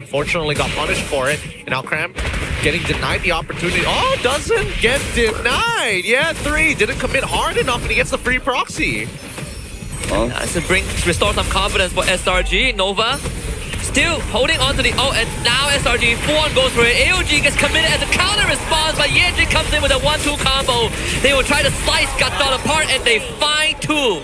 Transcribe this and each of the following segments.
Unfortunately got punished for it. And now Cram getting denied the opportunity. Oh, doesn't get denied. Yeah, 3. Didn't commit hard enough and he gets the free proxy. Restore some confidence for SRG. Nova still holding on to the and now SRG full-on goes for it. AOG gets committed as a counter response, but Yeji comes in with a 1-2 combo. They will try to slice Gutdot apart and they find 2.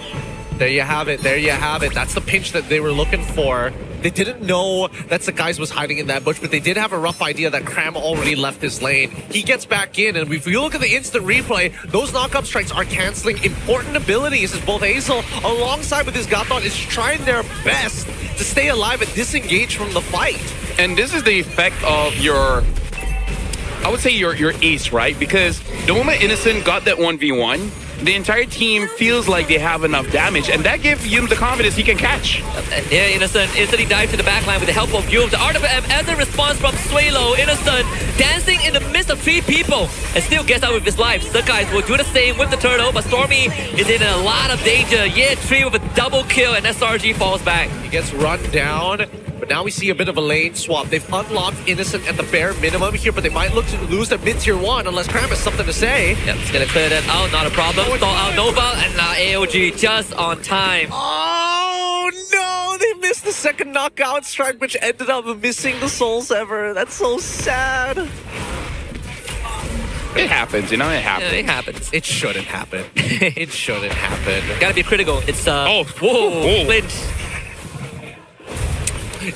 There you have it. There you have it. That's the pinch that they were looking for. They didn't know that Sakai's was hiding in that bush, but they did have a rough idea that Cram already left his lane. He gets back in, and if you look at the instant replay, those knock-up strikes are canceling important abilities as both Hazel, alongside with his Gutdot, is trying their best to stay alive and disengage from the fight. And this is the effect of your, I would say your ace, right? Because the moment Innocent got that 1v1, the entire team feels like they have enough damage, and that gives Yum the confidence he can catch. And yeah, Innocent instantly dives to the backline with the help of Yum. The Art of M as a response from Suelo. Innocent dancing in the midst of 3 people and still gets out with his life. Sakai's will do the same with the turtle, but Stormy is in a lot of danger. Yeah, 3 with a double kill, and SRG falls back. He gets run down. But now we see a bit of a lane swap. They've unlocked Innocent at the bare minimum here, but they might look to lose their mid-tier 1 unless Cram has something to say. Yep, it's gonna clear that out, not a problem. Stall out Nova, and AOG just on time. Oh no, they missed the second knockout strike, which ended up missing the Soul Sever. That's so sad. It happens, you know, it happens. Yeah, it happens. It shouldn't happen. It shouldn't happen. Gotta be critical. It's whoa. Flint.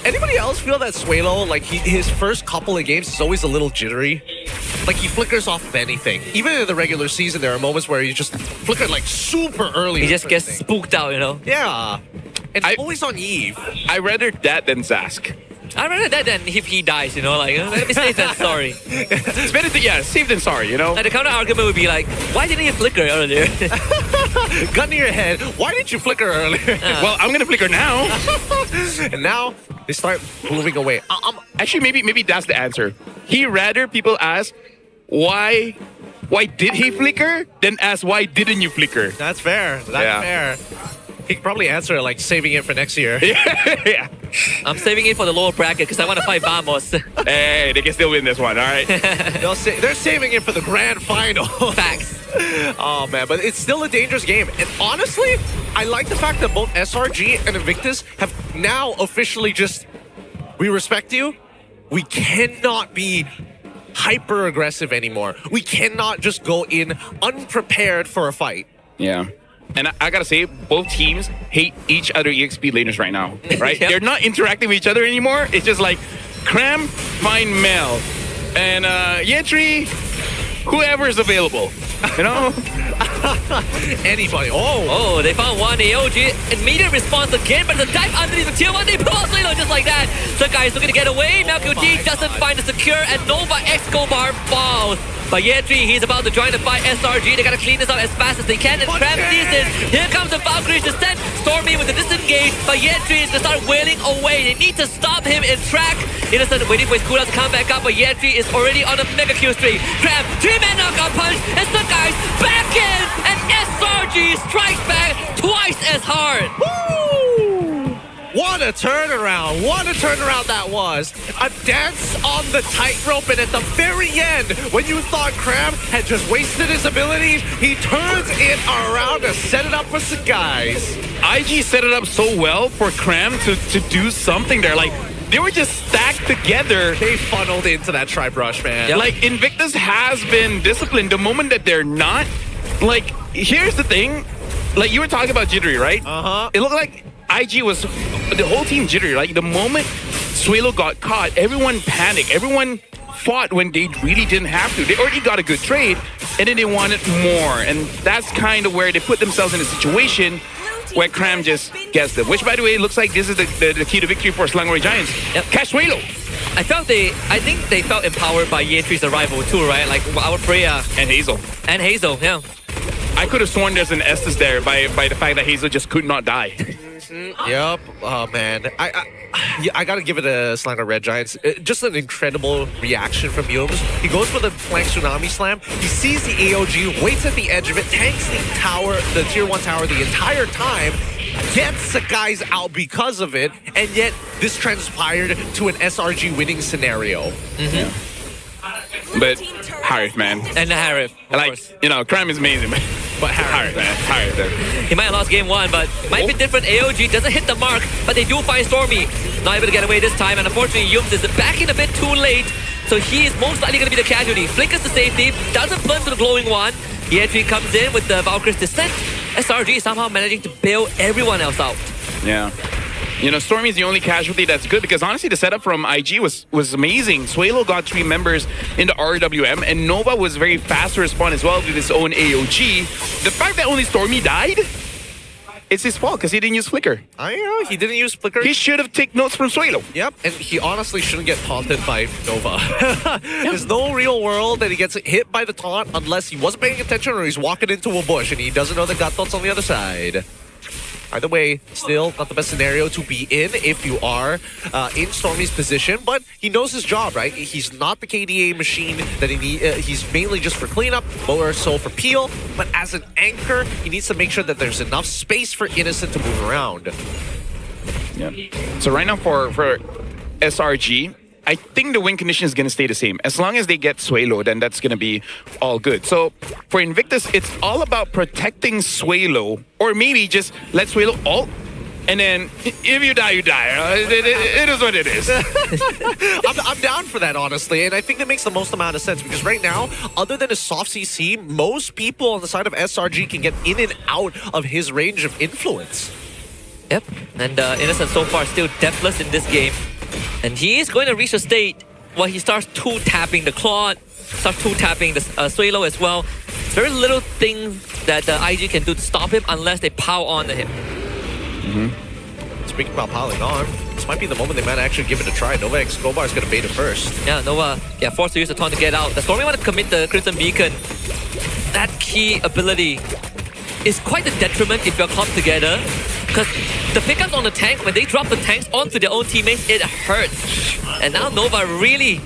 Anybody else feel that Suelo, like his first couple of games is always a little jittery? Like he flickers off of anything. Even in the regular season, there are moments where he just flickered like super early. He just gets spooked out, you know? Yeah. And always on Eve. I rather that than Zask. I'd rather that than if he dies, you know? Like, let me say that sorry. It's better to, yeah, safe than sorry, you know? Like, the counter argument would be like, why didn't you flicker earlier? Gun to your head. Why didn't you flicker earlier? Well, I'm gonna flicker now. And now they start moving away. Actually, maybe that's the answer. He rather people ask, why did he flicker? Than ask, why didn't you flicker? That's fair. That's fair. He could probably answer it like saving it for next year. Yeah. I'm saving it for the lower bracket because I want to fight Vamos. Hey, they can still win this one, all right? They're saving it for the grand final. Facts. Oh, man, but it's still a dangerous game. And honestly, I like the fact that both SRG and Invictus have now officially just, we respect you. We cannot be hyper aggressive anymore. We cannot just go in unprepared for a fight. Yeah. And I gotta say, both teams hate each other EXP laners right now, right? Yep. They're not interacting with each other anymore. It's just like, Cram, find Mel. And Yetri, whoever is available, you know? Anybody. Oh, they found one. AOG immediate response again, but the dive underneath the tier 1. They pull out Lilo just like that. Sakai is looking to get away. Now QT doesn't find the secure, and Nova Escobar falls. But Yetri, he's about to join the fight. SRG, they gotta clean this up as fast as they can. And Cram sees this. Here comes the Valkyrie's descent. Stormy with the disengage. But Yetri is gonna start wailing away. They need to stop him in track. Innocent waiting for his cooldown to come back up. But Yetri is already on a mega kill streak. Cram, 3-man knockout punch. And Sakai's back in. And SRG strikes back twice as hard. Woo! What a turnaround. What a turnaround that was. A dance on the tightrope, and at the very end, when you thought Cram had just wasted his abilities, he turns it around to set it up for Sakai's. IG set it up so well for Cram to do something there. Like, they were just stacked together. They funneled into that tri-brush, man. Yep. Like, Invictus has been disciplined. The moment that they're not, like, here's the thing. Like, you were talking about jittery, right? Uh-huh. It looked like IG was, the whole team jittery. Like, the moment Suelo got caught, everyone panicked. Everyone fought when they really didn't have to. They already got a good trade, and then they wanted more. And that's kind of where they put themselves in a situation where Cram just gets them. Which, by the way, looks like this is the key to victory for Selangor Giants. Yep. Catch Suelo. I think they felt empowered by Yetri's arrival too, right? Like our Freya And Hazel. and Hazel, yeah. I could have sworn there's an Estes there by the fact that Hazel just could not die. Yep. Oh, man. I gotta give it a Selangor Red Giants. Just an incredible reaction from Yums. He goes for the flank tsunami slam. He sees the AOG, waits at the edge of it, tanks the tower, the tier 1 tower the entire time. gets the guys out because of it, and yet this transpired to an SRG winning scenario. But Harith, man. And Harith, of Like, course. you know, Crime is amazing, but Harith, man. Harith. He might have lost game one, but might be different. AOG doesn't hit the mark, but they do find Stormy. Not able to get away this time, and unfortunately, Yums is back in a bit too late, so he is most likely going to be the casualty. Flickers to safety, doesn't burn to the glowing one. Yetri comes in with the Valkyrie's Descent. SRG somehow managing to bail everyone else out. Yeah. You know, Stormy's the only casualty that's good because honestly, the setup from IG was amazing. Suelo got 3 members into RWM, and Nova was very fast to respond as well with his own AOG. The fact that only Stormy died, it's his fault because he didn't use Flicker. I know, he didn't use Flicker. He should have taken notes from Suelo. Yep, and he honestly shouldn't get taunted by Nova. There's no real world that he gets hit by the taunt unless he wasn't paying attention or he's walking into a bush and he doesn't know that Gato's on the other side. Either way, still not the best scenario to be in if you are in Stormy's position, but he knows his job, right? He's not the KDA machine that he needs. He's mainly just for cleanup, more so for peel, but as an anchor, he needs to make sure that there's enough space for Innocent to move around. Yeah. So right now for SRG, I think the win condition is going to stay the same. As long as they get Suelo, then that's going to be all good. So for Invictus, it's all about protecting Suelo, or maybe just let Suelo ult, and then if you die, you die. It is what it is. I'm down for that, honestly, and I think that makes the most amount of sense because right now, other than a soft CC, most people on the side of SRG can get in and out of his range of influence. Yep, and Innocent so far still deathless in this game. And he is going to reach a state where he starts two-tapping the Claude, starts two-tapping the Suelo as well. Very little things that IG can do to stop him unless they power on to him. Speaking about piling on, this might be the moment they might actually give it a try. Nova X Gobar is going to bait it first. Yeah, Nova, forced to use the taunt to get out. The Stormy want to commit the Crimson Beacon. That key ability is quite a detriment if you're clumped together. Because the pickups on the tank, when they drop the tanks onto their own teammates, it hurts. And now Nova really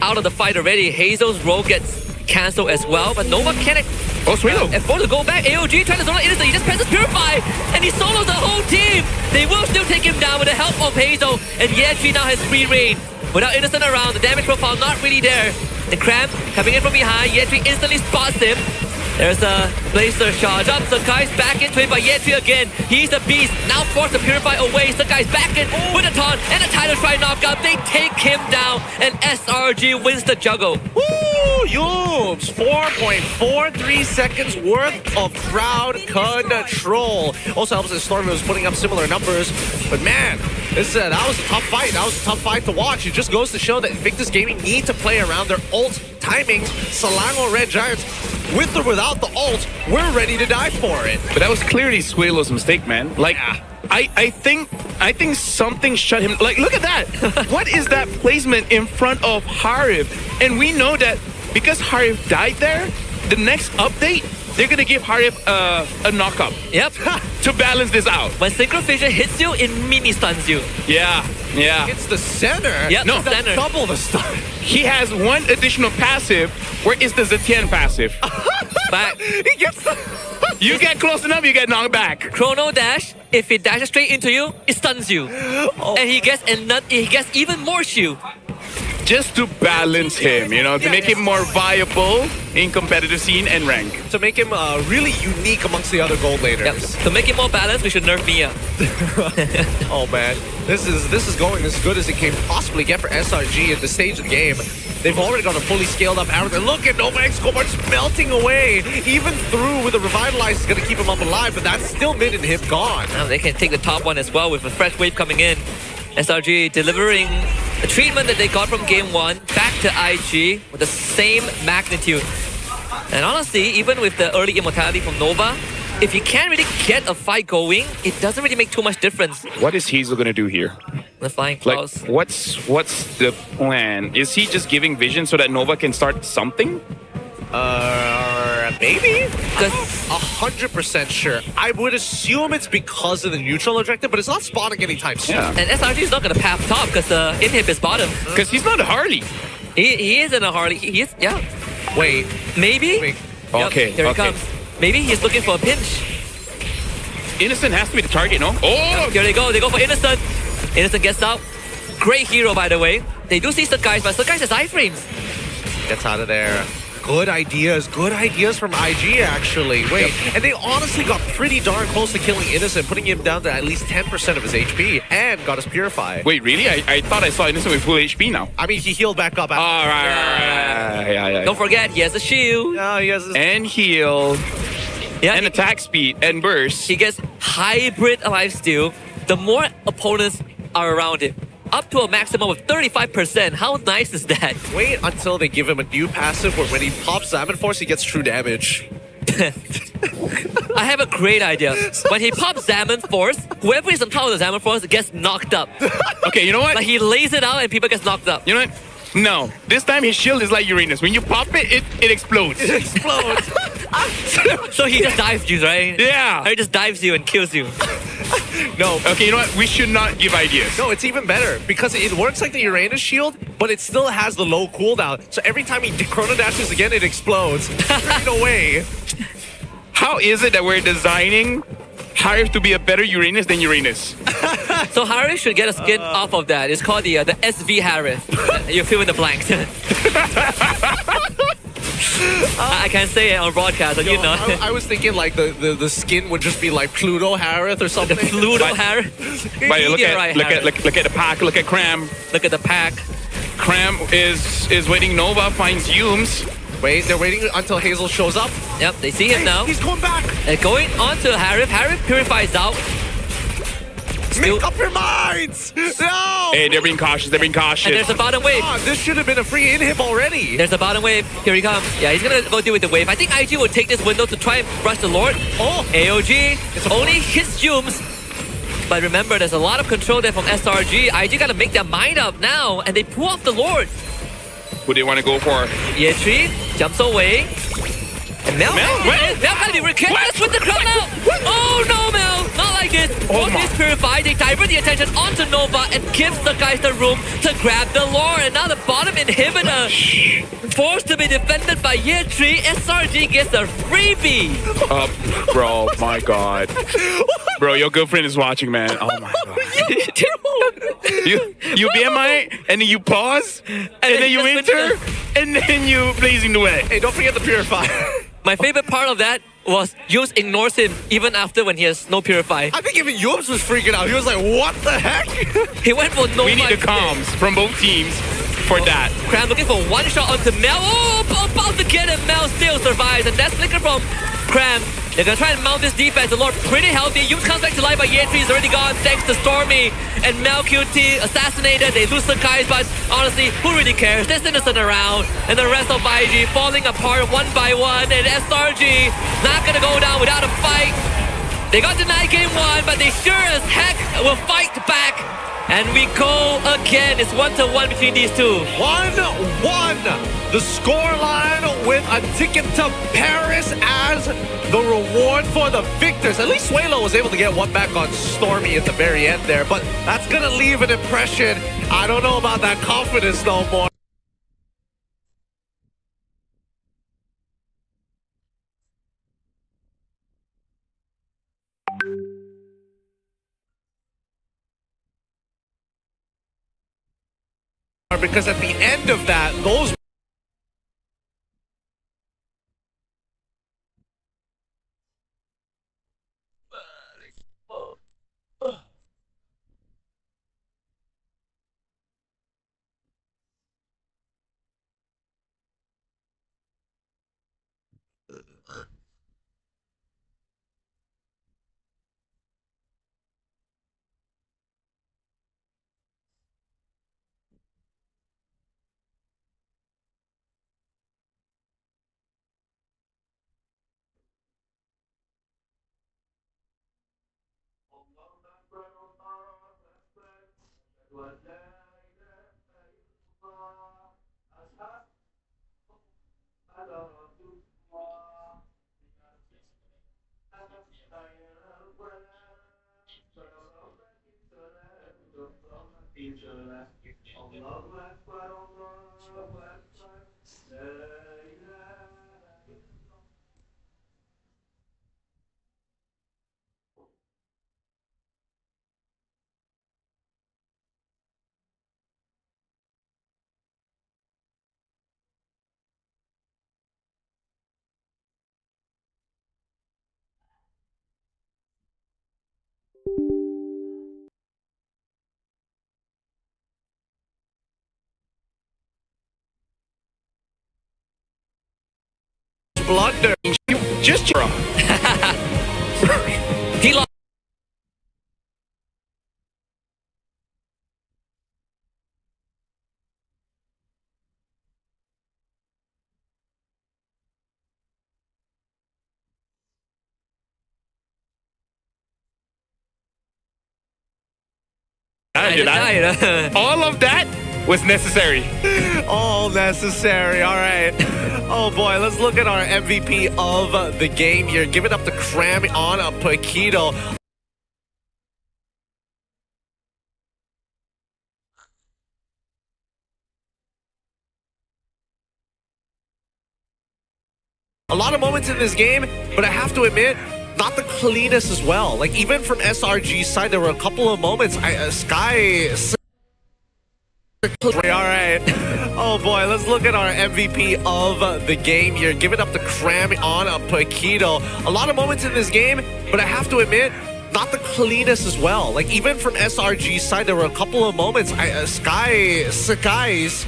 out of the fight already. Hazel's role gets cancelled as well, but Nova can't afford to go back. AOG trying to zone out Innocent. He just presses Purify, and he solos the whole team. They will still take him down with the help of Hazel, and Yetri now has free reign. Without Innocent around, the damage profile not really there. And Cram coming in from behind, Yetri instantly spots him. There's a Blazer charge up. Sakai's back into it by Yetri again. He's the beast. Now forced to Purify away. Sakai's back in with a taunt and a title try knockout. They take him down and SRG wins the juggle. Woo! Yums! 4.43 seconds worth of crowd control. Also helps that Stormy was putting up similar numbers. But man, that was a tough fight. That was a tough fight to watch. It just goes to show that Invictus Gaming need to play around their ult timings. Selangor Red Giants, with or without the ult, we're ready to die for it. But that was clearly Suelo's mistake, man. Like, I think something shut him. Like, look at that. What is that placement in front of Harith? And we know that because Harith died there, the next update, they're gonna give Harith a knockup. Yep. To balance this out. When Synchro Fissure hits you, it mini stuns you. Yeah. It's the center. Yep, No, the center. Double the stun. He has one additional passive, where it's the Zetian passive. Back. He gets the... You get close enough, you get knocked back. Chrono Dash, if it dashes straight into you, it stuns you. And he gets even more shield. Just to balance him, you know, to make him more viable in competitive scene and rank. To make him really unique amongst the other gold laners. Yep. To make it more balanced, we should nerf Mia. Oh man, this is going as good as it can possibly get for SRG at this stage of the game. They've already got a fully scaled up arrow. Look at Nova X Gobar just melting away. Even through with the Revitalize is going to keep him up alive, but that's still mid and him gone. Now they can take the top one as well with a fresh wave coming in. SRG delivering a treatment that they got from game one back to IG with the same magnitude. And honestly, even with the early immortality from Nova, if you can't really get a fight going, it doesn't really make too much difference. What is Hazel gonna do here? The Flying Like, Claws. what's the plan? Is he just giving vision so that Nova can start something? Maybe? Because 100% sure. I would assume it's because of the neutral objective, but it's not spawning anytime soon. Yeah. and SRG is not going to path top because the inhib is bottom. Because he's not a Harley. He is in a Harley. He is, yeah. Wait. Maybe. Wait. Yep, Okay, here he okay. comes. Maybe he's looking for a pinch. Innocent has to be the target, no? Oh! Here they go. They go for Innocent. Innocent gets out. Great hero, by the way. They do see Sakai, but Sakai has iframes. Gets out of there. Good ideas from IG actually. Wait, and they honestly got pretty darn close to killing Innocent, putting him down to at least 10% of his HP, and got his Purify. Wait, really? I thought I saw Innocent with full HP now. I mean, he healed back up. All right. Yeah. Don't forget, he has a shield. He has his... And heal. Yeah, And attack speed and burst. he gets hybrid lifesteal. The more opponents are around him, up to a maximum of 35%. How nice is that? Wait until they give him a new passive where when he pops Salmon Force, he gets true damage. I have a great idea. When he pops Salmon Force, whoever is on top of the Salmon Force gets knocked up. Okay, you know what? Like he lays it out and people get knocked up. You know what? No. This time his shield is like Uranus. When you pop it, it explodes. It explodes. So he just dives you, right? Yeah. Or he just dives you and kills you. No. Okay, you know what? We should not give ideas. No, it's even better because it works like the Uranus shield, but it still has the low cooldown. So every time he chrono dashes again, it explodes straight away. How is it that we're designing Harif to be a better Uranus than Uranus? So Harif should get a skin off of that. It's called the SV Harif. You fill in the blanks. I can't say it on broadcast, but you know. I was thinking like the skin would just be like Pluto Harith or something. Pluto Harif. But look Meteorite Harith. look at the pack. Look at Cram. Look at the pack. Cram is waiting. Nova finds Humes. Wait, they're waiting until Hazel shows up. Yep, they see him now. He's going back. Going on to Harif. Harif purifies out. Make up your minds. No. Hey, they're being cautious. They're being cautious. And there's a bottom wave. This should have been a free inhib already. There's a bottom wave. Here he comes. Yeah, he's gonna go deal with the wave. I think IG will take this window to try and rush the Lord. Oh. AOG It's a only hits Humes. But remember, there's a lot of control there from SRG. IG gotta make their mind up now, and they pull off the Lord. Who do they want to go for? Yetri jumps away. And Mel Mel? gotta be careless with the crowd now. Oh no, Mel! Not like this. Once he's purified, they divert the attention onto Nova and gives the guys the room to grab the lore. And now the bottom inhibitor forced to be defended by Yetri. SRG gets a freebie. Bro, my God. Bro, your girlfriend is watching, man. Oh my God. you BMI and then you pause and then you enter and then you blazing the way. Hey, don't forget the Purifier. My favorite part of that was Yus ignores him even after when he has no purify. I think even Yubs was freaking out. He was like, what the heck? He went for no. We need the comms from both teams for that. Cram looking for one shot onto Mel. Oh, about to get him. Mel still survives, and that's flicker from Cram. They're gonna try and mount this defense. The Lord pretty healthy. Yums comes back to life, but Yetri is already gone thanks to Stormy. And Mel QT assassinated. They lose the guys, but honestly, who really cares? There's Innocent around. And the rest of IG falling apart one by one. And SRG not gonna go down without a fight. They got denied game one, but they sure as heck will fight back. And we go again. It's 1-1 between these two. 1-1. The scoreline with a ticket to Paris as the reward for the victors. At least Suelo was able to get one back on Stormy at the very end there, but that's going to leave an impression. I don't know about that confidence no more. Because at the end of that, those blunder. Just He lost. all of that was necessary. All necessary. All right. Oh boy, let's look at our MVP of the game here. Giving up the cram on a Paquito. A lot of moments in this game, but I have to admit, not the cleanest as well. Like, even from SRG's side, there were a couple of moments. Sky... All right. Oh boy, let's look at our MVP of the game here. Giving up the cram on a Paquito. A lot of moments in this game, but I have to admit, not the cleanest as well. Like, even from SRG's side, there were a couple of moments. Sakai's...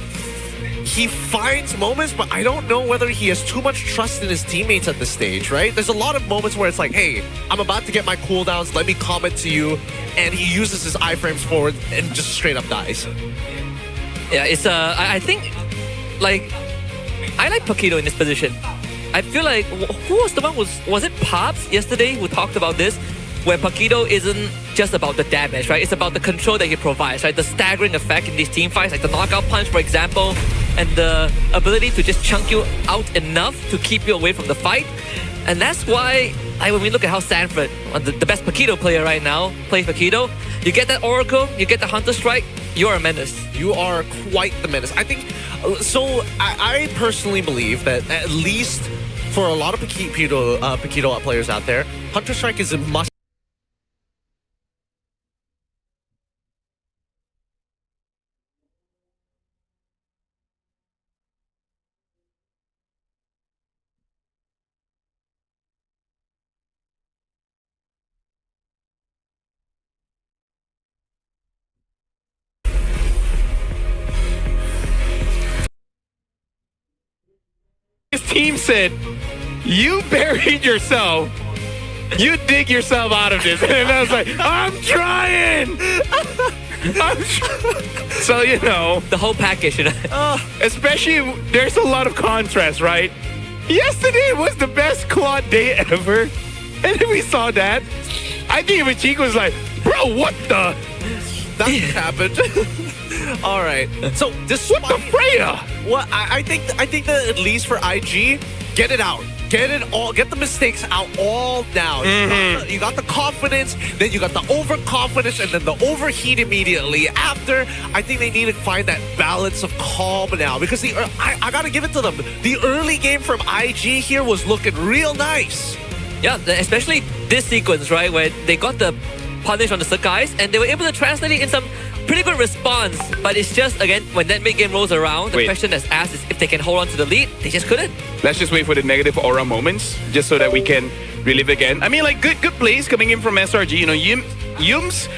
He finds moments, but I don't know whether he has too much trust in his teammates at this stage, right? There's a lot of moments where it's like, hey, I'm about to get my cooldowns, let me comment to you, and he uses his iframes forward and just straight up dies. Yeah, it's I think, like, I like Paquito in this position. I feel like, who was the one, was it Pops yesterday who talked about this? Where Paquito isn't just about the damage, right? It's about the control that he provides, right? The staggering effect in these team fights, like the knockout punch, for example, and the ability to just chunk you out enough to keep you away from the fight. And that's why, like, when we look at how Sanford, the best Paquito player right now, plays Paquito, you get that Oracle, you get the Hunter Strike, you're a menace. You are quite the menace. I think, so I personally believe that at least for a lot of Paquito players out there, Hunter Strike is a must. His team said, you buried yourself. You dig yourself out of this. And I was like, I'm trying. So, you know. The whole package, you know? Especially, there's a lot of contrast, right? Yesterday was the best Claude day ever. And then we saw that. I think even Chico was like, bro, what the? That happened. All right. So despite What the Freya? Well, I think that at least for IG, get it out. Get it all. Get the mistakes out all now. You got the confidence, then you got the overconfidence, and then the overheat immediately. After, I think they need to find that balance of calm now, because I gotta give it to them. The early game from IG here was looking real nice. Yeah, especially this sequence, right, where they got the punish on the Sakai's, and they were able to translate it in some pretty good response. But it's just, again, when that mid game rolls around, the question that's asked is if they can hold on to the lead. They just couldn't. Let's just wait for the negative aura moments, just so that we can relive again. I mean, like, good plays coming in from SRG. You know, Yums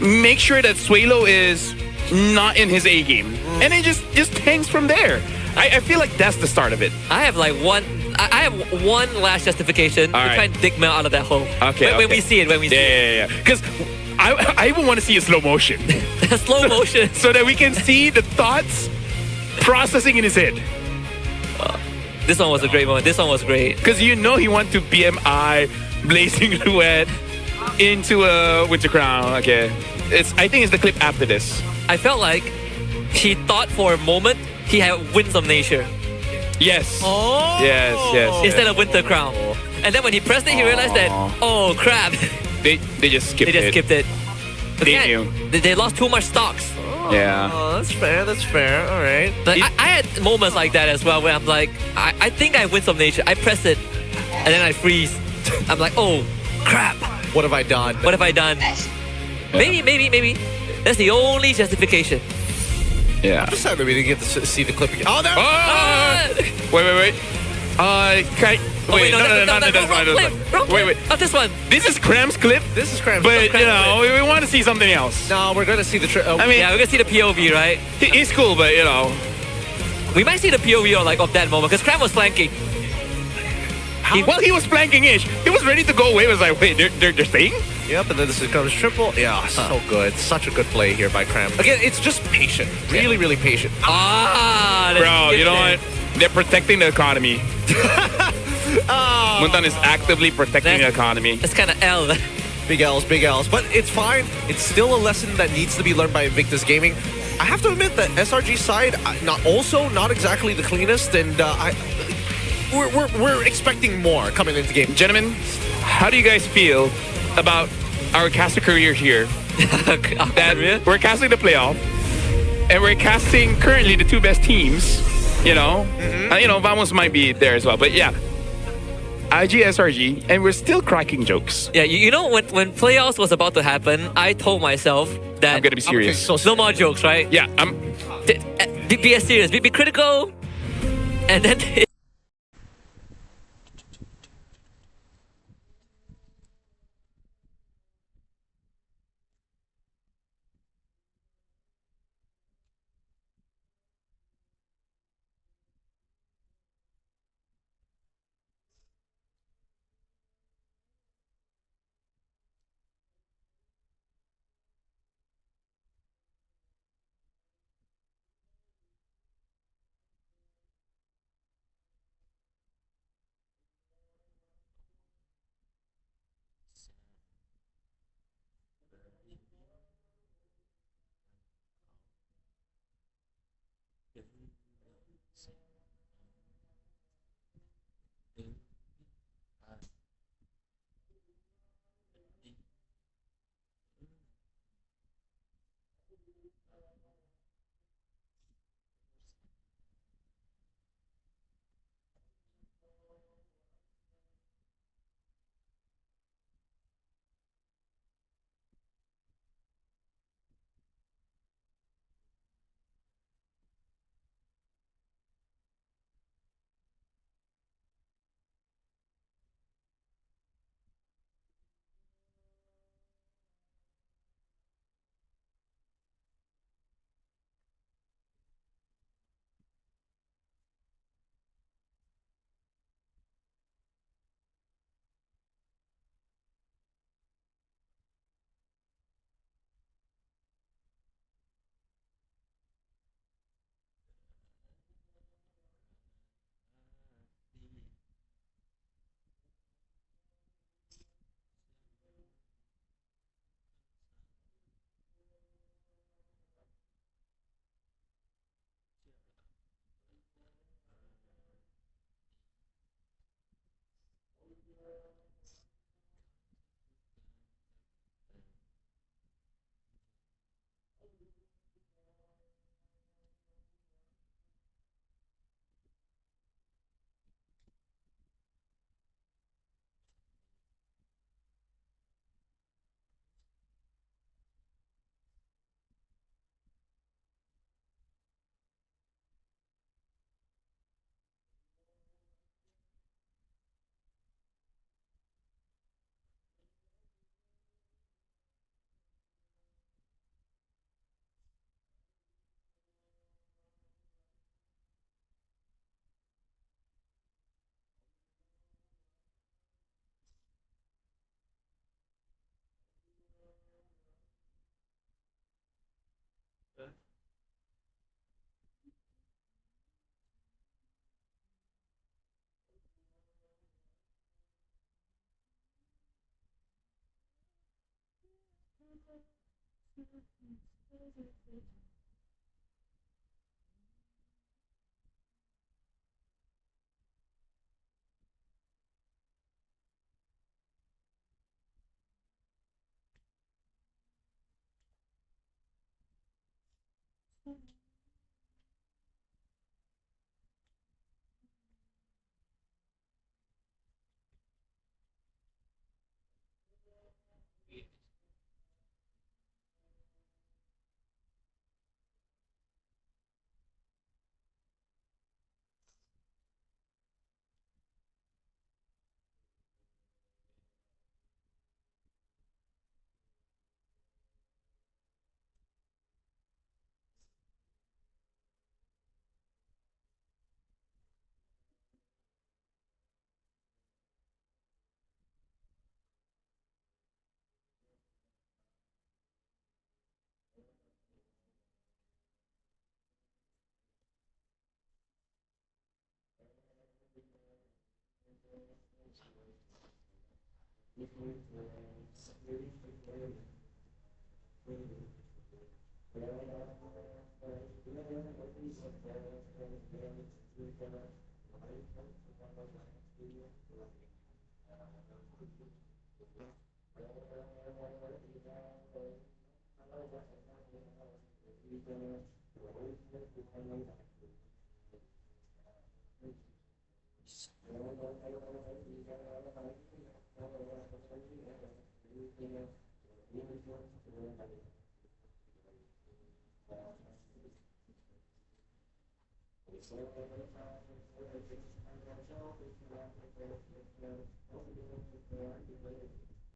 make sure that Suelo is not in his A game, and it just hangs from there. I feel like that's the start of it. I have like I have one last justification to try and dig Mel out of that hole. Okay. When we see it, Yeah. Because I even want to see a slow motion. slow motion. So that we can see the thoughts processing in his head. This one was a great one. This one was great. Because you know he wants to BMI, Blazing Duet, into a Winter Crown. Okay. I think it's the clip after this. I felt like he thought for a moment he had Winds of Nature. Yes. Oh. Yes. Instead of Winter Crown. And then when he pressed it, he realized that, oh crap. They just skipped it. They just skipped it. They Again, knew. They lost too much stocks. Yeah. Oh, that's fair. That's fair. All right. But I had moments like that as well where I'm like, I think I Winds of Nature. I press it, and then I freeze. I'm like, oh crap. What have I done? What have I done? Maybe. That's the only justification. Yeah. I'm just happy we didn't get to see the clip again. Oh, there. Wait. Wait. Not this one. This is Cram's clip, This is cramped. but you know we want to see something else. No, we're gonna see the. I mean, Yeah, we're gonna see the POV, right? it's cool, but you know. We might see the POV of that moment because Cram was flanking. While he was flanking Ish, he was ready to go away. It was like, wait, they're staying? Yep, and then this comes triple. Yeah, so good. Such a good play here by Cram. Again, it's just patient. Really, really patient. Bro, you know what? They're protecting the economy. Mundan is actively protecting the economy. That's kind of L. Big L's, big L's. But it's fine. It's still a lesson that needs to be learned by Invictus Gaming. I have to admit that SRG side, not exactly the cleanest, and we're expecting more coming into game. Gentlemen, how do you guys feel about our caster career here? That we're casting the playoff, and we're casting currently the two best teams. You know, Vamos might be there as well, but yeah. IG, SRG, and we're still cracking jokes. Yeah, you know, when playoffs was about to happen, I told myself that I'm gonna be serious. So no more jokes, right? Yeah, Be as serious, be critical, and then